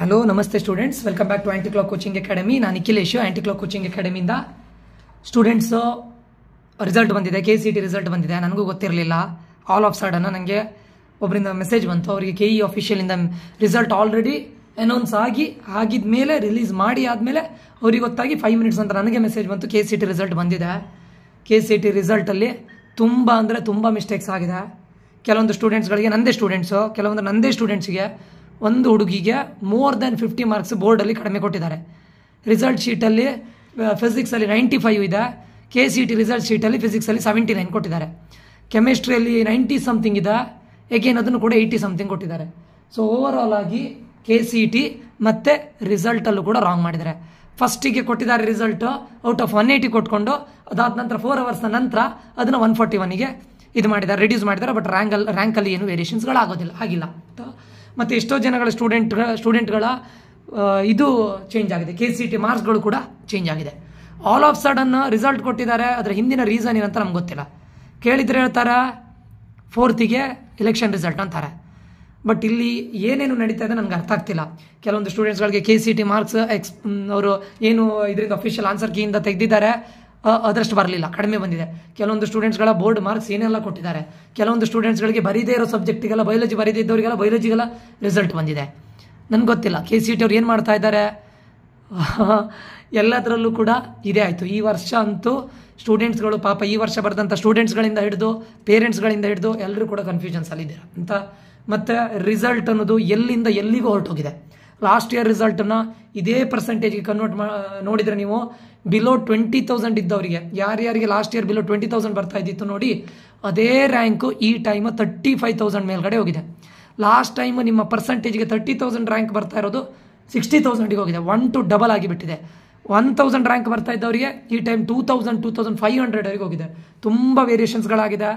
Hello namaste students, welcome back to anti clock coaching academy. ನಾನು Nikhilesh, anti clock coaching ಅಕಾಡೆಮಿಯಿಂದ. Students result ಬಂದಿದೆ, KCET result ಬಂದಿದೆ. ನನಗೂ ಗೊತ್ತಿರಲಿಲ್ಲ. ಆಲ್ ಆಫ್ ಸಡನ್ ನನಗೆ ಒಬ್ಬರಿಂದ ಮೆಸೇಜ್ ಬಂತು. ಅವರಿಗೆ KE ಆಫಿಷಿಯಲಿಂದ ರಿಸಲ್ಟ್ ಆಲ್ರೆಡಿ ಅನೌನ್ಸ್ ಆಗಿದ ಮೇಲೆ ರಿಲೀಸ್ ಮಾಡಿ ಆದಮೇಲೆ ಅವ್ರಿಗೆ ಗೊತ್ತಾಗಿ 5 ಮಿನಿಟ್ಸ್ ಅಂತ ನನಗೆ ಮೆಸೇಜ್ ಬಂತು, KCET ರಿಸಲ್ಟ್ ಬಂದಿದೆ. KCET ರಿಸಲ್ಟಲ್ಲಿ ತುಂಬ ಮಿಸ್ಟೇಕ್ಸ್ ಆಗಿದೆ. ಕೆಲವೊಂದು ಸ್ಟೂಡೆಂಟ್ಸ್ಗಳಿಗೆ, ನಂದೇ ಸ್ಟೂಡೆಂಟ್ಸ್ಗೆ ಒಂದು ಹುಡುಗಿಗೆ ಮೋರ್ ದೆನ್ 50 ಮಾರ್ಕ್ಸ್ ಬೋರ್ಡಲ್ಲಿ ಕಡಿಮೆ ಕೊಟ್ಟಿದ್ದಾರೆ. ರಿಸಲ್ಟ್ ಶೀಟಲ್ಲಿ ಫಿಸಿಕ್ಸಲ್ಲಿ 95 ಇದೆ, KCET ರಿಸಲ್ಟ್ ಶೀಟಲ್ಲಿ ಫಿಸಿಕ್ಸಲ್ಲಿ 79 ಕೊಟ್ಟಿದ್ದಾರೆ. ಕೆಮಿಸ್ಟ್ರಿಯಲ್ಲಿ 90 ಸಮಥಿಂಗ್ ಇದೆ, ಏಗೇನ್ ಅದನ್ನು ಕೂಡ 80 ಸಮಥಿಂಗ್ ಕೊಟ್ಟಿದ್ದಾರೆ. ಸೊ ಓವರ್ ಆಲ್ ಆಗಿ KCET ಮತ್ತು ರಿಸಲ್ಟಲ್ಲೂ ಕೂಡ ರಾಂಗ್ ಮಾಡಿದ್ದಾರೆ. ಫಸ್ಟಿಗೆ ಕೊಟ್ಟಿದ್ದಾರೆ ರಿಸಲ್ಟು ಔಟ್ ಆಫ್ 180 ಕೊಟ್ಕೊಂಡು, ಅದಾದ ನಂತರ 4 ಅವರ್ಸ್ನ ನಂತರ ಅದನ್ನು 141ಗೆ ಇದು ಮಾಡಿದ್ದಾರೆ, ರಿಡ್ಯೂಸ್ ಮಾಡಿದ್ದಾರೆ. ಬಟ್ ರ್ಯಾಂಕಲ್ಲಿ ಏನು ಆಗಿಲ್ಲ. ಮತ್ತು ಎಷ್ಟೋ ಜನಗಳ ಸ್ಟೂಡೆಂಟ್ಗಳ ಇದು ಚೇಂಜ್ ಆಗಿದೆ, KCET ಮಾರ್ಕ್ಸ್ಗಳು ಕೂಡ ಚೇಂಜ್ ಆಗಿದೆ. ಆಲ್ ಆಫ್ ಸಡನ್ ರಿಸಲ್ಟ್ ಕೊಟ್ಟಿದ್ದಾರೆ. ಅದರ ಹಿಂದಿನ ರೀಸನ್ ಏನಂತ ನಮ್ಗೆ ಗೊತ್ತಿಲ್ಲ. ಕೇಳಿದರೆ ಹೇಳ್ತಾರೆ 4th ಎಲೆಕ್ಷನ್ ರಿಸಲ್ಟ್ ಅಂತಾರೆ. ಬಟ್ ಇಲ್ಲಿ ಏನೇನು ನಡೀತಾ ಇದೆ ನನಗೆ ಅರ್ಥ ಆಗ್ತಿಲ್ಲ. ಕೆಲವೊಂದು ಸ್ಟೂಡೆಂಟ್ಸ್ಗಳಿಗೆ KCET ಮಾರ್ಕ್ಸ್ ಅವರು ಏನು ಇದರಿಂದ ಅಫಿಷಿಯಲ್ ಆನ್ಸರ್ ಕೀಯಿಂದ ತೆಗೆದಿದ್ದಾರೆ, ಅದರಷ್ಟು ಬರಲಿಲ್ಲ, ಕಡಿಮೆ ಬಂದಿದೆ. ಕೆಲವೊಂದು ಸ್ಟೂಡೆಂಟ್ಸ್ಗಳ ಬೋರ್ಡ್ ಮಾರ್ಕ್ಸ್ ಏನೆಲ್ಲ ಕೊಟ್ಟಿದ್ದಾರೆ. ಕೆಲವೊಂದು ಸ್ಟೂಡೆಂಟ್ಸ್ಗಳಿಗೆ ಬರೀದೇ ಇರೋ ಸಬ್ಜೆಕ್ಟಿಗೆಲ್ಲ, ಬಯಾಲಜಿ ಬರೀದೇ ಇದ್ದವರಿಗೆಲ್ಲ ಬಯಾಲಜಿಗೆಲ್ಲ ರಿಸಲ್ಟ್ ಬಂದಿದೆ. ನನಗೆ ಗೊತ್ತಿಲ್ಲ KCET ಅವ್ರು ಏನು ಮಾಡ್ತಾ ಇದ್ದಾರೆ. ಎಲ್ಲದರಲ್ಲೂ ಕೂಡ ಇದೇ ಆಯಿತು. ಈ ವರ್ಷ ಅಂತೂ ಸ್ಟೂಡೆಂಟ್ಸ್ಗಳು ಪಾಪ, ಈ ವರ್ಷ ಬರೆದಂಥ ಸ್ಟೂಡೆಂಟ್ಸ್ಗಳಿಂದ ಹಿಡಿದು ಪೇರೆಂಟ್ಸ್ಗಳಿಂದ ಹಿಡಿದು ಎಲ್ಲರೂ ಕೂಡ ಕನ್ಫ್ಯೂಷನ್ಸಲ್ಲಿದ್ದೀರಾ ಅಂತ. ಮತ್ತು ರಿಸಲ್ಟ್ ಅನ್ನೋದು ಎಲ್ಲಿಂದ ಎಲ್ಲಿಗೂ ಹೊರಟೋಗಿದೆ. ಲಾಸ್ಟ್ ಇಯರ್ ರಿಸಲ್ಟನ್ನು ಇದೇ ಪರ್ಸೆಂಟೇಜ್ಗೆ ಕನ್ವರ್ಟ್ ನೋಡಿದರೆ ನೀವು ಬಿಲೋ 20,000 ಇದ್ದವರಿಗೆ, ಯಾರ್ಯಾರಿಗೆ ಲಾಸ್ಟ್ ಇಯರ್ ಬಿಲೋ 20,000 ಬರ್ತಾ ಇದ್ದಿತ್ತು ನೋಡಿ, ಅದೇ ರ್ಯಾಂಕು ಈ ಟೈಮ್ 35,000 ಮೇಲ್ಗಡೆ ಹೋಗಿದೆ. ಲಾಸ್ಟ್ ಟೈಮ್ ನಿಮ್ಮ ಪರ್ಸೆಂಟೇಜ್ಗೆ 30,000 ರ್ಯಾಂಕ್ ಬರ್ತಾ ಇರೋದು 60,000ಗೆ ಹೋಗಿದೆ. 1 to ಡಬಲ್ ಆಗಿಬಿಟ್ಟಿದೆ. 1,000 ರ್ಯಾಂಕ್ ಬರ್ತಾ ಇದ್ದವರಿಗೆ ಈ ಟೈಮ್ 2,000, 2,500 ಹೋಗಿದೆ. ತುಂಬ ವೇರಿಯೇಷನ್ಸ್ಗಳಾಗಿದೆ.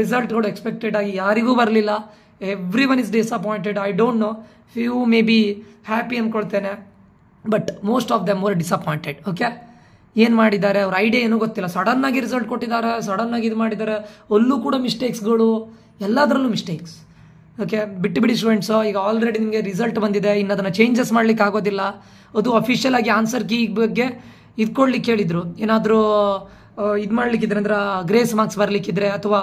ರಿಸಲ್ಟ್ಗಳು ಎಕ್ಸ್ಪೆಕ್ಟೆಡ್ ಆಗಿ ಯಾರಿಗೂ ಬರಲಿಲ್ಲ. Every one is disappointed. I don't know, few may be happy ಅಂದ್ಕೊಳ್ತೇನೆ, but most of them were disappointed. Okay, ಏನು ಮಾಡಿದ್ದಾರೆ ಅವ್ರ ಐಡಿಯಾ ಏನೂ ಗೊತ್ತಿಲ್ಲ. ಸಡನ್ನಾಗಿ ರಿಸಲ್ಟ್ ಕೊಟ್ಟಿದ್ದಾರೆ, ಸಡನ್ನಾಗಿ ಇದು ಮಾಡಿದ್ದಾರೆ. ಅಲ್ಲೂ ಕೂಡ ಮಿಸ್ಟೇಕ್ಸ್ಗಳು, ಎಲ್ಲದರಲ್ಲೂ ಮಿಸ್ಟೇಕ್ಸ್. ಓಕೆ, ಬಿಡಿ ಸ್ಟೂಡೆಂಟ್ಸು. ಈಗ ಆಲ್ರೆಡಿ ನಿಮಗೆ ರಿಸಲ್ಟ್ ಬಂದಿದೆ, ಇನ್ನು ಅದನ್ನು ಚೇಂಜಸ್ ಮಾಡಲಿಕ್ಕೆ ಆಗೋದಿಲ್ಲ. ಅದು ಅಫಿಷಿಯಲ್ ಆಗಿ ಆನ್ಸರ್ ಕೀ ಬಗ್ಗೆ ಇದ್ಕೊಳ್ಲಿಕ್ಕೆ ಹೇಳಿದರು. ಏನಾದರೂ ಇದು ಮಾಡಲಿಕ್ಕಿದ್ರೆ, ಅಂದ್ರೆ ಗ್ರೇಸ್ ಮಾರ್ಕ್ಸ್ ಬರಲಿಕ್ಕಿದ್ರೆ ಅಥವಾ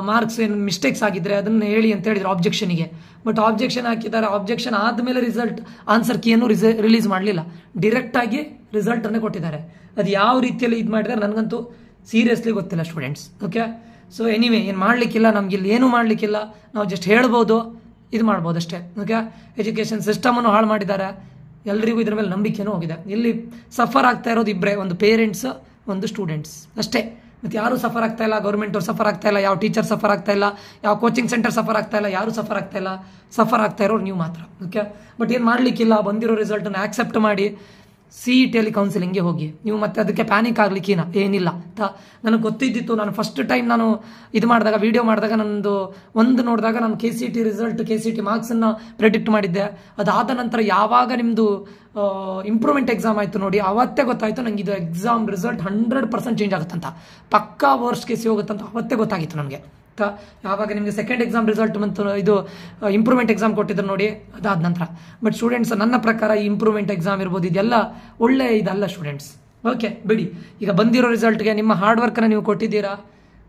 ಮಾರ್ಕ್ಸ್ ಏನು ಮಿಸ್ಟೇಕ್ಸ್ ಆಗಿದ್ದರೆ ಅದನ್ನು ಹೇಳಿ ಅಂತ ಹೇಳಿದ್ರು ಆಬ್ಜೆಕ್ಷನಿಗೆ. ಬಟ್ ಆಬ್ಜೆಕ್ಷನ್ ಹಾಕಿದ್ದಾರೆ. ಆಬ್ಜೆಕ್ಷನ್ ಆದಮೇಲೆ ರಿಸಲ್ಟ್ ಆನ್ಸರ್ ಕೀಯನ್ನು ರಿಲೀಸ್ ಮಾಡಲಿಲ್ಲ, ಡೈರೆಕ್ಟಾಗಿ ರಿಸಲ್ಟನ್ನೇ ಕೊಟ್ಟಿದ್ದಾರೆ. ಅದು ಯಾವ ರೀತಿಯಲ್ಲಿ ಇದು ಮಾಡಿದ್ದಾರೆ ನನಗಂತೂ ಸೀರಿಯಸ್ಲಿ ಗೊತ್ತಿಲ್ಲ ಸ್ಟೂಡೆಂಟ್ಸ್. ಓಕೆ, ಸೊ ಎನಿವೇ ಏನು ಮಾಡಲಿಕ್ಕಿಲ್ಲ, ನಮ್ಗೆ ಇಲ್ಲಿ ಏನೂ ಮಾಡಲಿಕ್ಕಿಲ್ಲ. ನಾವು ಜಸ್ಟ್ ಹೇಳ್ಬೋದು, ಇದು ಮಾಡ್ಬೋದು ಅಷ್ಟೇ. ಓಕೆ, ಎಜುಕೇಷನ್ ಸಿಸ್ಟಮನ್ನು ಹಾಳು ಮಾಡಿದ್ದಾರೆ. ಎಲ್ರಿಗೂ ಇದ್ರ ಮೇಲೆ ನಂಬಿಕೆನೂ ಹೋಗಿದೆ. ಇಲ್ಲಿ ಸಫರ್ ಆಗ್ತಾ ಇರೋದು ಇಬ್ಬರೇ, ಒಂದು ಪೇರೆಂಟ್ಸ್, ಒಂದು ಸ್ಟೂಡೆಂಟ್ಸ್ ಅಷ್ಟೇ. ಮತ್ತು ಯಾರೂ ಸಫರ್ ಆಗ್ತಾ ಇಲ್ಲ. ಗೌರ್ಮೆಂಟ್ ಅವ್ರು ಸಫರ್ ಆಗ್ತಾ ಇಲ್ಲ, ಯಾವ ಟೀಚರ್ ಸಫರ್ ಆಗ್ತಾ ಇಲ್ಲ, ಯಾವ ಕೋಚಿಂಗ್ ಸೆಂಟರ್ ಸಫರ್ ಆಗ್ತಾ ಇಲ್ಲ, ಯಾರೂ ಸಫರ್ ಆಗ್ತಾ ಇಲ್ಲ. ಸಫರ್ ಆಗ್ತಾ ಇರೋರು ನೀವು ಮಾತ್ರ. ಓಕೆ, ಬಟ್ ಏನು ಮಾಡಲಿಕ್ಕಿಲ್ಲ. ಬಂದಿರೋ ರಿಸಲ್ಟನ್ನು ಆಕ್ಸೆಪ್ಟ್ ಮಾಡಿ CETಯಲ್ಲಿ ಕೌನ್ಸಿಲಿಂಗ್ಗೆ ಹೋಗಿ. ನೀವು ಮತ್ತೆ ಅದಕ್ಕೆ ಪ್ಯಾನಿಕ್ ಆಗಲಿಕ್ಕಿನ ಏನಿಲ್ಲ ಅಂತ ನನಗೆ ಗೊತ್ತಿದ್ದಿತ್ತು. ನಾನು ಫಸ್ಟ್ ಟೈಮ್ ನಾನು ಇದು ಮಾಡಿದಾಗ, ವಿಡಿಯೋ ಮಾಡಿದಾಗ, ಒಂದು ನೋಡಿದಾಗ ನಾನು KCET ರಿಸಲ್ಟ್, KCET ಮಾರ್ಕ್ಸನ್ನು ಪ್ರೆಡಿಕ್ಟ್ ಮಾಡಿದ್ದೆ. ಅದಾದ ನಂತರ ಯಾವಾಗ ನಿಮ್ಮದು ಇಂಪ್ರೂವ್ಮೆಂಟ್ ಎಕ್ಸಾಮ್ ಆಯಿತು ನೋಡಿ, ಅವತ್ತೇ ಗೊತ್ತಾಯಿತು ನನಗೆ ಇದು ಎಕ್ಸಾಮ್ ರಿಸಲ್ಟ್ 100% ಚೇಂಜ್ ಆಗುತ್ತಂತ, ಪಕ್ಕಾ ವರ್ಸ್ಟ್ ಕೇಸ್ ಹೋಗುತ್ತಂತ ಅವತ್ತೇ ಗೊತ್ತಾಗಿತ್ತು ನನಗೆ. ಯಾವಾಗ ನಿಮಗೆ ಸೆಕೆಂಡ್ ಎಕ್ಸಾಮ್ ರಿಸಲ್ಟ್ ಮತ್ತು ಇದು ಇಂಪ್ರೂವ್ಮೆಂಟ್ ಎಕ್ಸಾಮ್ ಕೊಟ್ಟಿದ್ರು ನೋಡಿ, ಅದಾದ ನಂತರ. ಬಟ್ ಸ್ಟೂಡೆಂಟ್ಸ್, ನನ್ನ ಪ್ರಕಾರ ಈ ಇಂಪ್ರೂವ್ಮೆಂಟ್ ಎಕ್ಸಾಮ್ ಇರ್ಬೋದು, ಇದೆಲ್ಲ ಒಳ್ಳೆ ಇದಲ್ಲ ಸ್ಟೂಡೆಂಟ್ಸ್. ಓಕೆ, ಬಿಡಿ. ಈಗ ಬಂದಿರೋ ರಿಸಲ್ಟ್ಗೆ ನಿಮ್ಮ ಹಾರ್ಡ್ ವರ್ಕನ್ನು ನೀವು ಕೊಟ್ಟಿದ್ದೀರಾ,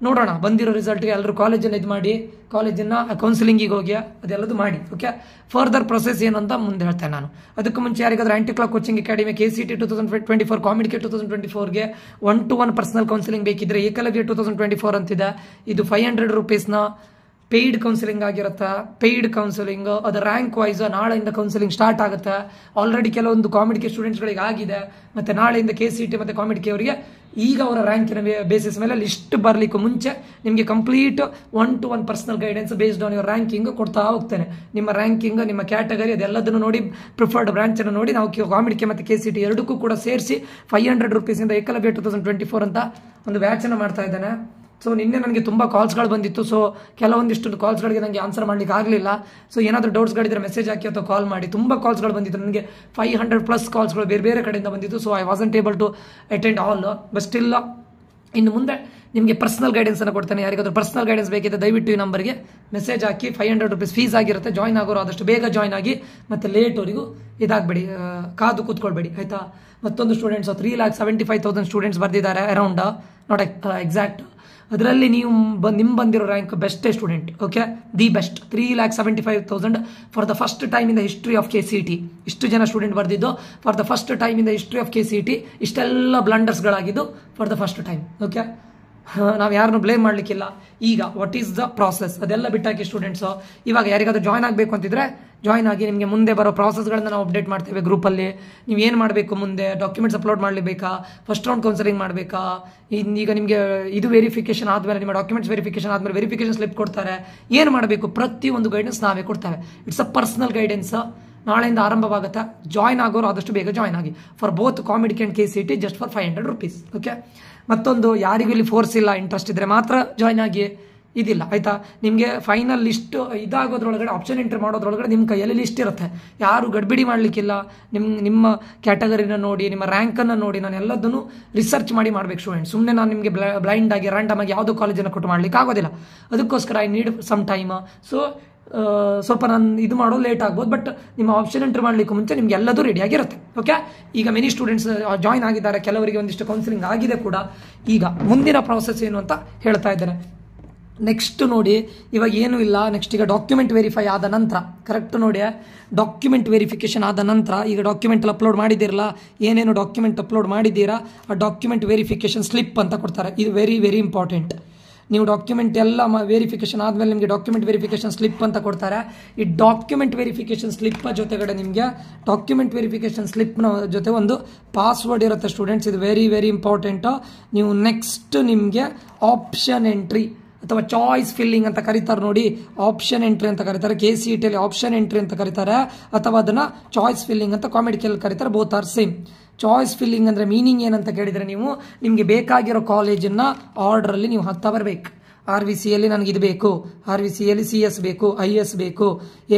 ನೋಡೋಣ. ಬಂದಿರೋ ರಿಸಲ್ಟ್ಗೆ ಎಲ್ಲರೂ ಕಾಲೇಜನ್ನು ಇದು ಮಾಡಿ, ಕಾಲೇಜನ್ನು ಕೌನ್ಸಿಲಿಂಗಿಗೆ ಹೋಗಿ ಅದೆಲ್ಲದು ಮಾಡಿ. ಓಕೆ, ಫರ್ದರ್ ಪ್ರೊಸೆಸ್ ಏನು ಅಂತ ಮುಂದೆ ಹೇಳ್ತೇನೆ ನಾನು. ಅದಕ್ಕೂ ಮುಂಚೆ ಯಾರಿಗಾದ್ರೂ anti clock coaching academy KCET 2024, COMEDK 2024ಗೆ 1-to-1 ಪರ್ಸನಲ್ ಕೌನ್ಸಿಲಿಂಗ್ ಬೇಕಿದ್ರೆ ಏಕಲವ್ಯ 2024 ಅಂತಿದೆ. ಇದು 500 ರೂಪೀಸ್ನ ಪೇಯ್ಡ್ ಕೌನ್ಸಿಲಿಂಗ್ ಆಗಿರುತ್ತೆ. ಪೇಯ್ಡ್ ಕೌನ್ಸಿಲಿಂಗ್ ಅದು ರ್ಯಾಂಕ್ ವೈಸ್ ನಾಳೆಯಿಂದ ಕೌನ್ಸಿಲಿಂಗ್ ಸ್ಟಾರ್ಟ್ ಆಗುತ್ತೆ. ಆಲ್ರೆಡಿ ಕೆಲವೊಂದು ಕಾಮಿಡಿಕೆ ಸ್ಟೂಡೆಂಟ್ಸ್ಗಳಿಗೆ ಆಗಿದೆ. ಮತ್ತು ನಾಳೆಯಿಂದ KCET ಮತ್ತು ಕಾಮಿಡಿಕೆ ಅವರಿಗೆ ಈಗ ಅವರ ರ್ಯಾಂಕಿನ ಬೇಸಿಸ್ ಮೇಲೆ ಲಿಸ್ಟ್ ಬರಲಿಕ್ಕೂ ಮುಂಚೆ ನಿಮಗೆ complete 1-to-1 personal guidance based on your ranking ಕೊಡ್ತಾ ಹೋಗ್ತೇನೆ. ನಿಮ್ಮ ರ್ಯಾಂಕಿಂಗ್, ನಿಮ್ಮ ಕ್ಯಾಟಗರಿ, ಅದೆಲ್ಲದನ್ನು ನೋಡಿ, ಪ್ರಿಫರ್ಡ್ ಬ್ರಾಂಚನ್ನು ನೋಡಿ ನಾವು ಕಾಮಿಡಿಕೆ ಮತ್ತು KCET ಎರಡಕ್ಕೂ ಕೂಡ ಸೇರಿಸಿ 500 ರೂಪೀಸಿಂದ ಏಕಲವ್ಯ 2024 ಅಂತ ಒಂದು ಬ್ಯಾಚನ್ನು ಮಾಡ್ತಾ ಇದ್ದೇನೆ. ಸೊ ನಿನ್ನೆ ನನಗೆ ತುಂಬ ಕಾಲ್ಸ್ಗಳು ಬಂದಿತ್ತು. ಸೊ ಕೆಲವೊಂದಿಷ್ಟು ಕಾಲ್ಸ್ಗಳಿಗೆ ನನಗೆ ಆನ್ಸರ್ ಮಾಡಲಿಕ್ಕೆ ಆಗಲಿಲ್ಲ. ಸೊ ಏನಾದರೂ ಡೌಟ್ಸ್ಗಳಿದ್ರೆ ಮೆಸೇಜ್ ಹಾಕಿ ಅಥವಾ ಕಾಲ್ ಮಾಡಿ. ತುಂಬ ಕಾಲ್ಸ್ಗಳು ಬಂದಿತ್ತು ನನಗೆ, 500+ ಕಾಲ್ಸ್ಗಳು ಬೇರೆ ಬೇರೆ ಕಡೆಯಿಂದ ಬಂದಿತ್ತು. So I wasn't able to attend all. But still ಇನ್ನು ಮುಂದೆ ನಿಮಗೆ ಪರ್ಸನಲ್ ಗೈಡೆನ್ಸನ್ನು ಕೊಡ್ತಾನೆ. ಯಾರಿಗಾದ್ರೂ ಪರ್ಸನಲ್ ಗೈಡೆನ್ಸ್ ಬೇಕಿದೆ ದಯವಿಟ್ಟು ಈ ನಂಬರ್ಗೆ ಮೆಸೇಜ್ ಹಾಕಿ. 500 rupees ಫೀಸ್ ಆಗಿರುತ್ತೆ. ಜಾಯ್ನ್ ಆಗೋರು ಆದಷ್ಟು ಬೇಗ ಜಾಯ್ನ್ ಆಗಿ, ಮತ್ತು ಲೇಟ್ವರೆಗೂ ಇದಾಗಬೇಡಿ, ಕಾದು ಕೂತ್ಕೊಳ್ಬೇಡಿ ಆಯಿತಾ. ಮತ್ತೊಂದು ಸ್ಟೂಡೆಂಟ್ಸ್ 3,75,000 ಸ್ಟೂಡೆಂಟ್ಸ್ ಬರೆದಿದ್ದಾರೆ ಅರೌಂಡ್, ನಾಟ್ ಎಕ್ಸಾಕ್ಟ್. ಅದರಲ್ಲಿ ನೀವು ನಿಮ್ಮ ಬಂದಿರೋ ರ್ಯಾಂಕ್ ಬೆಸ್ಟೇ student, okay, the best. 3,75,000 for the first time in the history of KCET. ಇಷ್ಟು ಜನ ಸ್ಟೂಡೆಂಟ್ ಬರೆದಿದ್ದು for the first time in the history of KCET. ಇಷ್ಟೆಲ್ಲ ಬ್ಲಂಡರ್ಸ್ಗಳಾಗಿದ್ದು for the first time, okay. ನಾವು ಯಾರನ್ನು ಬ್ಲೇಮ್ ಮಾಡಲಿಕ್ಕಿಲ್ಲ. ಈಗ ವಾಟ್ ಈಸ್ ದ ಪ್ರಾಸೆಸ್ ಅದೆಲ್ಲ ಬಿಟ್ಟಾಕಿ students. ಇವಾಗ ಯಾರಿಗಾದ್ರೂ ಜಾಯ್ನ್ ಆಗಬೇಕು ಅಂತಿದ್ರೆ ಜಾಯ್ನ್ ಆಗಿ. ನಿಮಗೆ ಮುಂದೆ ಬರೋ ಪ್ರಾಸೆಸ್ಗಳನ್ನು ನಾವು ಅಪ್ಡೇಟ್ ಮಾಡ್ತೇವೆ ಗ್ರೂಪಲ್ಲಿ. ನೀವು ಏನು ಮಾಡಬೇಕು, ಮುಂದೆ ಡಾಕ್ಯುಮೆಂಟ್ಸ್ ಅಪ್ಲೋಡ್ ಮಾಡಲೇಬೇಕಾ, ಫಸ್ಟ್ ರೌಂಡ್ ಕೌನ್ಸಲಿಂಗ್ ಮಾಡಬೇಕಾ, ಈಗ ನಿಮಗೆ ಇದು ವೆರಿಫಿಕೇಶನ್ ಆದಮೇಲೆ, ನಿಮ್ಮ ಡಾಕ್ಯುಮೆಂಟ್ಸ್ ವೆರಿಫಿಕೇಶನ್ ಆದಮೇಲೆ ವೆರಿಫಿಕೇಶನ್ ಸ್ಲಿಪ್ ಕೊಡ್ತಾರೆ, ಏನು ಮಾಡಬೇಕು ಪ್ರತಿಯೊಂದು ಗೈಡೆನ್ಸ್ ನಾವೇ ಕೊಡ್ತೇವೆ. It's a personal guidance. ನಾಳೆಯಿಂದ ಆರಂಭವಾಗುತ್ತೆ. ಜಾಯ್ನ್ ಆಗೋರು ಆದಷ್ಟು ಬೇಗ ಜಾಯ್ನ್ ಆಗಿ. For both COMEDK and KCET just for 500 rupees, okay. ಮತ್ತೊಂದು, ಯಾರಿಗೂ ಇಲ್ಲಿ ಫೋರ್ಸ್ ಇಲ್ಲ, ಇಂಟ್ರೆಸ್ಟ್ ಇದ್ದರೆ ಮಾತ್ರ ಜಾಯ್ನ್ ಆಗಿ, ಇದಿಲ್ಲ ಆಯಿತಾ. ನಿಮಗೆ ಫೈನಲ್ ಲಿಸ್ಟ್ ಇದಾಗೋದ್ರೊಳಗಡೆ, ಆಪ್ಷನ್ ಎಂಟ್ರಿ ಮಾಡೋದ್ರೊಳಗಡೆ ನಿಮ್ಮ ಕೈಯಲ್ಲಿ ಲಿಸ್ಟ್ ಇರುತ್ತೆ. ಯಾರು ಗಡ್ಬಿಡಿ ಮಾಡಲಿಕ್ಕಿಲ್ಲ. ನಿಮ್ಮ ಕ್ಯಾಟಗರಿನ ನೋಡಿ, ನಿಮ್ಮ ರ್ಯಾಂಕನ್ನು ನೋಡಿ, ನಾನು ಎಲ್ಲದನ್ನು ರಿಸರ್ಚ್ ಮಾಡಿ ಮಾಡಬೇಕು ಸ್ಟೂಡೆಂಟ್. ಸುಮ್ಮನೆ ನಾನು ನಿಮಗೆ ಬ್ಲೈಂಡ್ ಆಗಿ ರ್ಯಾಂಡಮ್ ಆಗಿ ಯಾವುದೋ ಕಾಲೇಜನ್ನು ಕೊಟ್ಟು ಮಾಡಲಿಕ್ಕೆ ಆಗೋದಿಲ್ಲ. ಅದಕ್ಕೋಸ್ಕರ I need some time. So ಸ್ವಲ್ಪ ನಾನು ಇದು ಮಾಡೋದು ಲೇಟ್ ಆಗ್ಬೋದು, ಬಟ್ ನಿಮ್ಮ ಆಪ್ಷನ್ ಎಂಟ್ರಿ ಮಾಡಲಿಕ್ಕೆ ಮುಂಚೆ ನಿಮ್ಗೆ ಎಲ್ಲದೂ ರೆಡಿಯಾಗಿರುತ್ತೆ, ಓಕೆ. ಈಗ ಮೆನಿ ಸ್ಟೂಡೆಂಟ್ಸ್ ಜಾಯ್ನ್ ಆಗಿದ್ದಾರೆ, ಕೆಲವರಿಗೆ ಒಂದಿಷ್ಟು ಕೌನ್ಸಿಲಿಂಗ್ ಆಗಿದೆ ಕೂಡ. ಈಗ ಮುಂದಿನ ಪ್ರಾಸೆಸ್ ಏನು ಅಂತ ಹೇಳ್ತಾ ಇದ್ದೇನೆ. ನೆಕ್ಸ್ಟ್ ನೋಡಿ, ಇವಾಗ ಏನೂ ಇಲ್ಲ. ನೆಕ್ಸ್ಟ್ ಈಗ ಡಾಕ್ಯುಮೆಂಟ್ ವೆರಿಫೈ ಆದ ನಂತರ, ಕರೆಕ್ಟ್ ನೋಡಿ, ಡಾಕ್ಯುಮೆಂಟ್ ವೆರಿಫಿಕೇಶನ್ ಆದ ನಂತರ, ಈಗ ಡಾಕ್ಯುಮೆಂಟ್ ಅಪ್ಲೋಡ್ ಮಾಡಿದ್ದೀರಲ್ಲ, ಏನೇನು ಡಾಕ್ಯುಮೆಂಟ್ ಅಪ್ಲೋಡ್ ಮಾಡಿದ್ದೀರಾ ಆ ಡಾಕ್ಯುಮೆಂಟ್ ವೆರಿಫಿಕೇಶನ್ ಸ್ಲಿಪ್ ಅಂತ ಕೊಡ್ತಾರೆ. ಇದು ವೆರಿ ವೆರಿ ಇಂಪಾರ್ಟೆಂಟ್. ನೀವು ಡಾಕ್ಯುಮೆಂಟ್ ಎಲ್ಲ ವೆರಿಫಿಕೇಶನ್ ಆದಮೇಲೆ ನಿಮಗೆ ಡಾಕ್ಯುಮೆಂಟ್ ವೆರಿಫಿಕೇಶನ್ ಸ್ಲಿಪ್ ಅಂತ ಕೊಡ್ತಾರೆ. ಈ ಡಾಕ್ಯುಮೆಂಟ್ ವೆರಿಫಿಕೇಶನ್ ಸ್ಲಿಪ್ ಜೊತೆಗಡೆ ನಿಮಗೆ ಡಾಕ್ಯುಮೆಂಟ್ ವೆರಿಫಿಕೇಶನ್ ಸ್ಲಿಪ್ನ ಜೊತೆ ಒಂದು ಪಾಸ್ವರ್ಡ್ ಇರುತ್ತೆ ಸ್ಟೂಡೆಂಟ್ಸ್. ಇದು ವೆರಿ ವೆರಿ ಇಂಪಾರ್ಟೆಂಟು. ನೀವು ನೆಕ್ಸ್ಟ್ ನಿಮಗೆ ಆಪ್ಷನ್ ಎಂಟ್ರಿ ಅಥವಾ ಚಾಯ್ಸ್ ಫಿಲ್ಲಿಂಗ್ ಅಂತ ಕರೀತಾರೆ ನೋಡಿ, ಆಪ್ಷನ್ ಎಂಟ್ರಿ ಅಂತ ಕರೀತಾರೆ. KCET ಅಲ್ಲಿ ಆಪ್ಷನ್ ಎಂಟ್ರಿ ಅಂತ ಕರೀತಾರೆ, ಅಥವಾ ಅದನ್ನು ಚಾಯ್ಸ್ ಫಿಲ್ಲಿಂಗ್ ಅಂತ ಕಾಮಿಡಿಕಲ್ಲಿ ಕರೀತಾರೆ. Both are same. Choice filling ಅಂದರೆ ಮೀನಿಂಗ್ ಏನಂತ ಕೇಳಿದರೆ, ನೀವು ನಿಮಗೆ ಬೇಕಾಗಿರೋ ಕಾಲೇಜನ್ನು ಆರ್ಡ್ರಲ್ಲಿ ನೀವು ಹಾಕ್ತಾ ಬರಬೇಕು. RVCಯಲ್ಲಿ ನನಗೆ ಇದು ಬೇಕು, RVCಯಲ್ಲಿ CS ಬೇಕು, IS ಬೇಕು,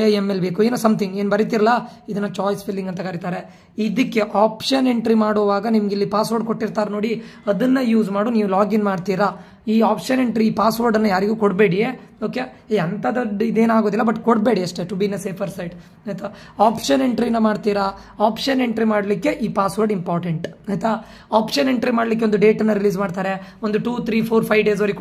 AML ಬೇಕು, ಏನೋ ಸಮಥಿಂಗ್ ಏನು ಬರೀತಿರಲ್ಲ, ಇದನ್ನು ಚಾಯ್ಸ್ ಫಿಲ್ಲಿಂಗ್ ಅಂತ ಕರೀತಾರೆ. ಇದಕ್ಕೆ ಆಪ್ಷನ್ ಎಂಟ್ರಿ ಮಾಡುವಾಗ ನಿಮ್ಗೆ ಇಲ್ಲಿ ಪಾಸ್ವರ್ಡ್ ಕೊಟ್ಟಿರ್ತಾರೆ ನೋಡಿ, ಅದನ್ನು ಯೂಸ್ ಮಾಡು ನೀವು ಲಾಗಿನ್ ಮಾಡ್ತೀರಾ. ಈ ಆಪ್ಷನ್ ಎಂಟ್ರಿ ಪಾಸ್ವರ್ಡನ್ನು ಯಾರಿಗೂ ಕೊಡಬೇಡಿ, ಓಕೆ. ಅಂಥದ್ದು ಇದೇನಾಗೋದಿಲ್ಲ, ಬಟ್ ಕೊಡಬೇಡಿ ಅಷ್ಟೇ, to be in a safer side ಆಯಿತಾ. ಆಪ್ಷನ್ ಎಂಟ್ರಿನ ಮಾಡ್ತೀರಾ, ಆಪ್ಷನ್ ಎಂಟ್ರಿ ಮಾಡಲಿಕ್ಕೆ ಈ ಪಾಸ್ವರ್ಡ್ ಇಂಪಾರ್ಟೆಂಟ್ ಆಯಿತಾ. ಆಪ್ಷನ್ ಎಂಟ್ರಿ ಮಾಡಲಿಕ್ಕೆ ಒಂದು ಡೇಟನ್ನು ರಿಲೀಸ್ ಮಾಡ್ತಾರೆ, ಒಂದು 2, 3, 4, 5 ಡೇಸ್ವರೆಗೆ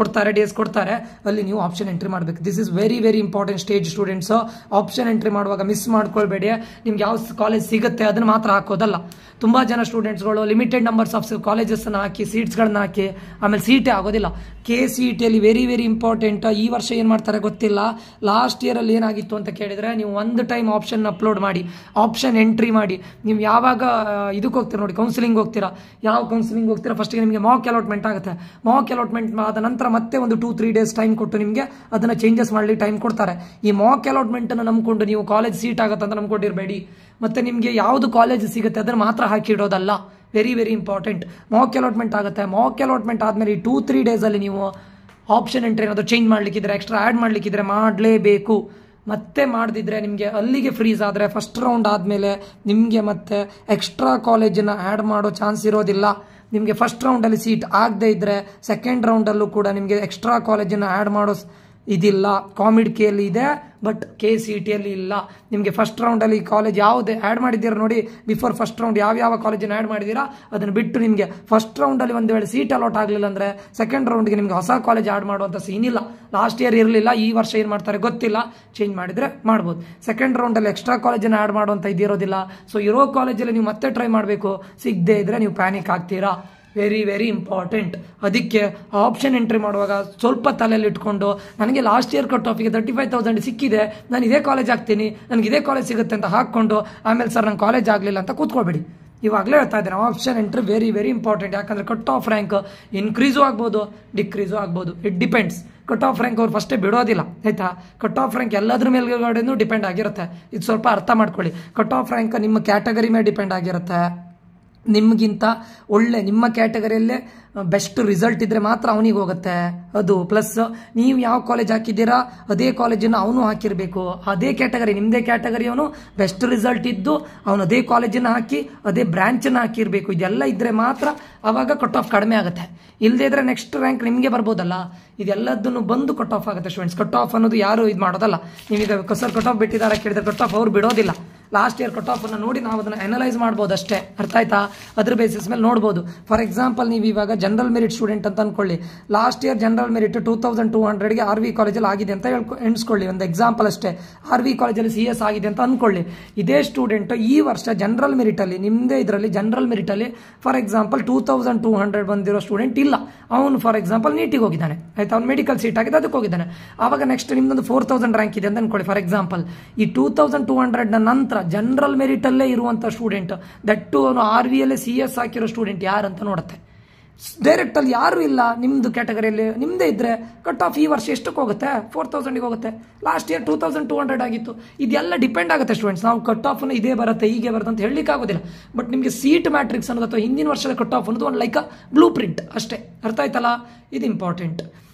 ಕೊಡ್ತಾರೆ. ಅಲ್ಲಿ ನೀವು ಆಪ್ಷನ್ ಎಂಟ್ರಿ ಮಾಡಬೇಕು. This is very very important stage students. Option entry ಮಾಡುವಾಗ ಮಿಸ್ ಮಾಡ್ಕೊಳ್ಬೇಡಿ. ನಿಮ್ಗೆ ಯಾವ ಕಾಲೇಜ್ ಸಿಗುತ್ತೆ ಅದನ್ನು ಮಾತ್ರ ಹಾಕೋದಲ್ಲ. ತುಂಬ ಜನ ಸ್ಟೂಡೆಂಟ್ಸ್ಗಳು ಲಿಮಿಟೆಡ್ ನಂಬರ್ಸ್ ಆಫ್ ಕಾಲೇಜಸ್ಸನ್ನು ಹಾಕಿ, ಸೀಟ್ಸ್ಗಳನ್ನ ಹಾಕಿ, ಆಮೇಲೆ ಸೀಟೇ ಆಗೋದಿಲ್ಲ. KCETಯಲ್ಲಿ ವೆರಿ ವೆರಿ ಇಂಪಾರ್ಟೆಂಟ್. ಈ ವರ್ಷ ಏನು ಮಾಡ್ತಾರೆ ಗೊತ್ತಿಲ್ಲ. ಲಾಸ್ಟ್ ಇಯರಲ್ಲಿ ಏನಾಗಿತ್ತು ಅಂತ ಕೇಳಿದರೆ, ನೀವು ಒಂದು ಟೈಮ್ ಆಪ್ಷನ್ ಅಪ್ಲೋಡ್ ಮಾಡಿ, ಆಪ್ಷನ್ ಎಂಟ್ರಿ ಮಾಡಿ, ನೀವು ಯಾವಾಗ ಇದಕ್ಕೆ ಹೋಗ್ತೀರಾ ನೋಡಿ, ಕೌನ್ಸಿಲಿಂಗ್ ಹೋಗ್ತೀರಾ, ಯಾವ ಕೌನ್ಸಿಲಿಂಗ್ ಹೋಗ್ತೀರಾ, ಫಸ್ಟಿಗೆ ನಿಮಗೆ ಮಾಕ್ ಅಲಾಟ್ಮೆಂಟ್ ಆಗುತ್ತೆ. ಮಾಕ್ ಅಲಾಟ್ಮೆಂಟ್ ಆದ ನಂತರ ಮತ್ತೆ ಒಂದು 2-3 ಡೇಸ್ ಟೈಮ್ ಕೊಟ್ಟು ನಿಮಗೆ ಅದನ್ನು ಚೇಂಜಸ್ ಮಾಡಲಿಕ್ಕೆ ಟೈಮ್ ಕೊಡ್ತಾರೆ. ಈ ಮಾಕ್ ಅಲಾಟ್ಮೆಂಟನ್ನು ನಂಬ್ಕೊಂಡು ನೀವು ಕಾಲೇಜ್ ಸೀಟ್ ಆಗುತ್ತೆ ಅಂತ ನಂಬ್ಕೊಂಡಿರಬೇಡಿ. ಮತ್ತು ನಿಮಗೆ ಯಾವುದು ಕಾಲೇಜ್ ಸಿಗುತ್ತೆ ಅದನ್ನು ಮಾತ್ರ ಹಾಕಿಡೋದಲ್ಲ. Very very important. Mock allotment ಆಗುತ್ತೆ. ಮಾಕ್ ಅಲಾಟ್ಮೆಂಟ್ ಆದಮೇಲೆ ಈ 2-3 ಡೇಸಲ್ಲಿ ನೀವು ಆಪ್ಷನ್ ಎಂಟ್ರಿ ಏನಾದರೂ ಚೇಂಜ್ ಮಾಡಲಿಕ್ಕಿದ್ರೆ, ಎಕ್ಸ್ಟ್ರಾ ಆ್ಯಡ್ ಮಾಡಲಿಕ್ಕಿದ್ರೆ ಮಾಡಲೇಬೇಕು. ಮತ್ತೆ ಮಾಡದಿದ್ರೆ ನಿಮಗೆ ಅಲ್ಲಿಗೆ ಫ್ರೀಸ್ ಆದರೆ ಫಸ್ಟ್ ರೌಂಡ್ ಆದಮೇಲೆ ನಿಮಗೆ ಮತ್ತೆ ಎಕ್ಸ್ಟ್ರಾ ಕಾಲೇಜನ್ನು ಆ್ಯಡ್ ಮಾಡೋ ಚಾನ್ಸ್ ಇರೋದಿಲ್ಲ. ನಿಮಗೆ ಫಸ್ಟ್ ರೌಂಡಲ್ಲಿ ಸೀಟ್ ಆಗದೇ ಇದ್ದರೆ ಸೆಕೆಂಡ್ ರೌಂಡಲ್ಲೂ ಕೂಡ ನಿಮಗೆ ಎಕ್ಸ್ಟ್ರಾ ಕಾಲೇಜನ್ನು ಆ್ಯಡ್ ಮಾಡೋ ಇದಿಲ್ಲ. ಕಾಮಿಡ್ ಕೆಯಲ್ಲಿ ಇದೆ, ಬಟ್ KCETಯಲ್ಲಿ ಇಲ್ಲ. ನಿಮಗೆ ಫಸ್ಟ್ ರೌಂಡಲ್ಲಿ ಕಾಲೇಜ್ ಯಾವುದೇ ಆ್ಯಡ್ ಮಾಡಿದ್ದೀರಾ ನೋಡಿ, ಬಿಫೋರ್ ಫಸ್ಟ್ ರೌಂಡ್ ಯಾವ ಕಾಲೇಜನ್ನು ಆ್ಯಡ್ ಮಾಡಿದ್ದೀರಾ ಅದನ್ನು ಬಿಟ್ಟು ನಿಮಗೆ ಫಸ್ಟ್ ರೌಂಡಲ್ಲಿ ಒಂದು ವೇಳೆ ಸೀಟ್ ಅಲಾಟ್ ಆಗಲಿಲ್ಲ ಅಂದರೆ ಸೆಕೆಂಡ್ ರೌಂಡ್ಗೆ ನಿಮಗೆ ಹೊಸ ಕಾಲೇಜ್ ಆ್ಯಡ್ ಮಾಡುವಂಥ ಸೀನ್ ಇಲ್ಲ. ಲಾಸ್ಟ್ ಇಯರ್ ಇರಲಿಲ್ಲ, ಈ ವರ್ಷ ಏನು ಮಾಡ್ತಾರೆ ಗೊತ್ತಿಲ್ಲ, ಚೇಂಜ್ ಮಾಡಿದರೆ ಮಾಡ್ಬೋದು. ಸೆಕೆಂಡ್ ರೌಂಡಲ್ಲಿ ಎಕ್ಸ್ಟ್ರಾ ಕಾಲೇಜನ್ನು ಆ್ಯಡ್ ಮಾಡುವಂಥ ಇದಿರೋದಿಲ್ಲ. ಸೊ ಇರೋ ಕಾಲೇಜಲ್ಲಿ ನೀವು ಮತ್ತೆ ಟ್ರೈ ಮಾಡಬೇಕು. ಸಿಗದೇ ಇದ್ದರೆ ನೀವು ಪ್ಯಾನಿಕ್ ಆಗ್ತೀರಾ. Very very important. ಅದಕ್ಕೆ ಆಪ್ಷನ್ ಎಂಟ್ರಿ ಮಾಡುವಾಗ ಸ್ವಲ್ಪ ತಲೆಯಲ್ಲಿ ಇಟ್ಕೊಂಡು, ನನಗೆ ಲಾಸ್ಟ್ ಇಯರ್ ಕಟ್ ಆಫಿಗೆ 35,000 ಸಿಕ್ಕಿದೆ, ನಾನು ಇದೇ ಕಾಲೇಜ್ ಆಗ್ತೀನಿ, ನನಗೆ ಇದೇ ಕಾಲೇಜ್ ಸಿಗುತ್ತೆ ಅಂತ ಹಾಕ್ಕೊಂಡು ಆಮೇಲೆ ಸರ್ ನಂಗೆ ಕಾಲೇಜ್ ಆಗಲಿಲ್ಲ ಅಂತ ಕೂತ್ಕೊಳ್ಬೇಡಿ. ಇವಾಗಲೇ ಹೇಳ್ತಾ ಇದ್ದೇನೆ, option entry very very important. ಯಾಕಂದರೆ ಕಟ್ ಆಫ್ ರ್ಯಾಂಕ್ ಇನ್ಕ್ರೀಸು ಆಗ್ಬೋದು, ಡಿಕ್ರೀಸು ಆಗ್ಬೋದು. It depends. Cut off rank ಅವ್ರು ಫಸ್ಟೇ ಬಿಡೋದಿಲ್ಲ ಆಯಿತಾ. ಕಟ್ ಆಫ್ ರ್ಯಾಂಕ್ ಎಲ್ಲದ್ರ ಮೇಲ್ಗಡೆನೂ ಡಿಪೆಂಡ್ ಆಗಿರುತ್ತೆ. ಇದು ಸ್ವಲ್ಪ ಅರ್ಥ ಮಾಡ್ಕೊಳ್ಳಿ. ಕಟ್ ಆಫ್ ರ್ಯಾಂಕ್ ನಿಮ್ಮ ಕ್ಯಾಟಗರಿ ಮೇಲೆ ಡಿಪೆಂಡ್ ಆಗಿರುತ್ತೆ. ನಿಮಗಿಂತ ಒಳ್ಳೆ ನಿಮ್ಮ ಕ್ಯಾಟಗರಿಯಲ್ಲೇ ಬೆಸ್ಟ್ ರಿಸಲ್ಟ್ ಇದ್ರೆ ಮಾತ್ರ ಅವನಿಗೆ ಹೋಗುತ್ತೆ ಅದು. ಪ್ಲಸ್ ನೀವು ಯಾವ ಕಾಲೇಜ್ ಹಾಕಿದ್ದೀರಾ ಅದೇ ಕಾಲೇಜನ್ನು ಅವನು ಹಾಕಿರಬೇಕು. ಅದೇ ಕ್ಯಾಟಗರಿ ನಿಮ್ಮದೇ ಕ್ಯಾಟಗರಿ ಅವನು ಬೆಸ್ಟ್ ರಿಸಲ್ಟ್ ಇದ್ದು ಅವನು ಅದೇ ಕಾಲೇಜನ್ನು ಹಾಕಿ ಅದೇ ಬ್ರಾಂಚನ್ನು ಹಾಕಿರಬೇಕು. ಇದೆಲ್ಲ ಇದ್ರೆ ಮಾತ್ರ ಅವಾಗ ಕಟ್ ಆಫ್ ಕಡಿಮೆ ಆಗುತ್ತೆ. ಇಲ್ಲದೇ ಇದ್ರೆ ನೆಕ್ಸ್ಟ್ ರ್ಯಾಂಕ್ ನಿಮಗೆ ಬರ್ಬೋದಲ್ಲ. ಇದೆಲ್ಲದನ್ನು ಬಂದು ಕಟ್ ಆಫ್ ಆಗುತ್ತೆ ಸ್ಟೂಡೆಂಟ್ಸ್. ಕಟ್ ಆಫ್ ಅನ್ನೋದು ಯಾರು ಇದು ಮಾಡೋದಲ್ಲ. ನೀವೀಗ ಸರ್ ಕಟ್ ಆಫ್ ಬಿಟ್ಟಿದ್ದಾರೆ ಕೇಳಿದ್ರೆ ಕಟ್ ಆಫ್ ಅವ್ರು ಬಿಡೋದಿಲ್ಲ. ಲಾಸ್ಟ್ ಇಯರ್ ಕಟ್ ಆಫ್ ಅನ್ನು ನೋಡಿ ನಾವು ಅದನ್ನು ಅನಲೈಸ್ ಮಾಡ್ಬೋದು ಅಷ್ಟೇ. ಅರ್ಥ ಆಯ್ತಾ? ಅದ್ರ ಬೇಸಿಸ್ ಮೇಲೆ ನೋಡ್ಬೋದು. ಫಾರ್ ಎಕ್ಸಾಂಪಲ್ ನೀವು ಇವಾಗ ಜನರಲ್ ಮೆರಿಟ್ ಸ್ಟೂಡೆಂಟ್ ಅಂತ ಅನ್ಕೊಳ್ಳಿ. ಲಾಸ್ಟ್ ಇಯರ್ ಜನರಲ್ ಮೆರಿಟ್ 2200ಗೆ RV ಕಾಲೇಜಲ್ಲಿ ಆಗಿದೆ ಅಂತ ಎಣಿಸ್ಕೊಳ್ಳಿ. ಒಂದು ಎಕ್ಸಾಂಪಲ್ ಅಷ್ಟೇ. RV ಕಾಲೇಜಲ್ಲಿ CS ಆಗಿದೆ ಅಂತ ಅನ್ಕೊಳ್ಳಿ. ಇದೇ ಸ್ಟೂಡೆಂಟ್ ಈ ವರ್ಷ ಜನರಲ್ ಮೆರಿಟ್ ಅಲ್ಲಿ ನಿಮ್ಮದೇ ಇದರಲ್ಲಿ ಜನರಲ್ ಮೆರಿಟ್ ಅಲ್ಲಿ ಫಾರ್ ಎಕ್ಸಾಂಪಲ್ 2200 ಬಂದಿರೋ ಸ್ಟೂಡೆಂಟ್ ಇಲ್ಲ. ಅವನು ಫಾರ್ ಎಕ್ಸಾಂಪಲ್ ನೀಟಿಗೆ ಹೋಗಿದ್ದಾನೆ, ಆಯ್ತಾ, ಅವ್ನು ಮೆಡಿಕಲ್ ಸೀಟ್ ಆಗಿದೆ ಅದಕ್ಕೆ ಹೋಗಿದ್ದಾನೆ. ಆವಾಗ ನೆಕ್ಸ್ಟ್ ನಿಮ್ದೊಂದು 4000 ರ್ಯಾಂಕ್ ಇದೆ ಅಂತ ಅನ್ಕೊಳ್ಳಿ ಫಾರ್ ಎಕ್ಸಾಂಪಲ್. ಈ 2200 ನಂತರ ಜನರಲ್ ಮೆರಿಟ್ ಅಲ್ಲೇ ಇರುವಂತ ಸ್ಟೂಡೆಂಟ್ ದಟ್ಟು ಅವನು RV ಯಲ್ಲೇ CS ಹಾಕಿರೋ ಸ್ಟೂಡೆಂಟ್ ಯಾರಂತ ನೋಡುತ್ತೆ. ಡೈರೆಕ್ಟ್ ಅಲ್ಲಿ ಯಾರು ಇಲ್ಲ ನಿಮ್ದು ಕ್ಯಾಟಗರಿಯಲ್ಲಿ ನಿಮ್ದೇ ಇದ್ರೆ ಕಟ್ ಆಫ್ ಈ ವರ್ಷ ಎಷ್ಟಕ್ಕೆ ಹೋಗುತ್ತೆ? 4000ಗೆ ಹೋಗುತ್ತೆ. ಲಾಸ್ಟ್ ಇಯರ್ 2200 ಆಗಿತ್ತು. ಇದೆಲ್ಲ ಡಿಪೆಂಡ್ ಆಗುತ್ತೆ ಸ್ಟೂಡೆಂಟ್ಸ್. ನಾವು ಕಟ್ ಆಫ್ ಇದೇ ಬರುತ್ತೆ ಹೀಗೆ ಬರುತ್ತೆ ಅಂತ ಹೇಳಲಿಕ್ಕೆ ಆಗೋದಿಲ್ಲ. ಬಟ್ ನಿಮಗೆ ಸೀಟ್ ಮ್ಯಾಟ್ರಿಕ್ಸ್ ಅನ್ನೋದು ಅಥವಾ ಹಿಂದಿನ ವರ್ಷದ ಕಟ್ ಆಫ್ ಅನ್ನೋದು ಒಂದು ಲೈಕ್ ಬ್ಲೂ ಪ್ರಿಂಟ್ ಅಷ್ಟೇ. ಅರ್ಥ ಆಯ್ತಲ್ಲ? ಇದು ಇಂಪಾರ್ಟೆಂಟ್.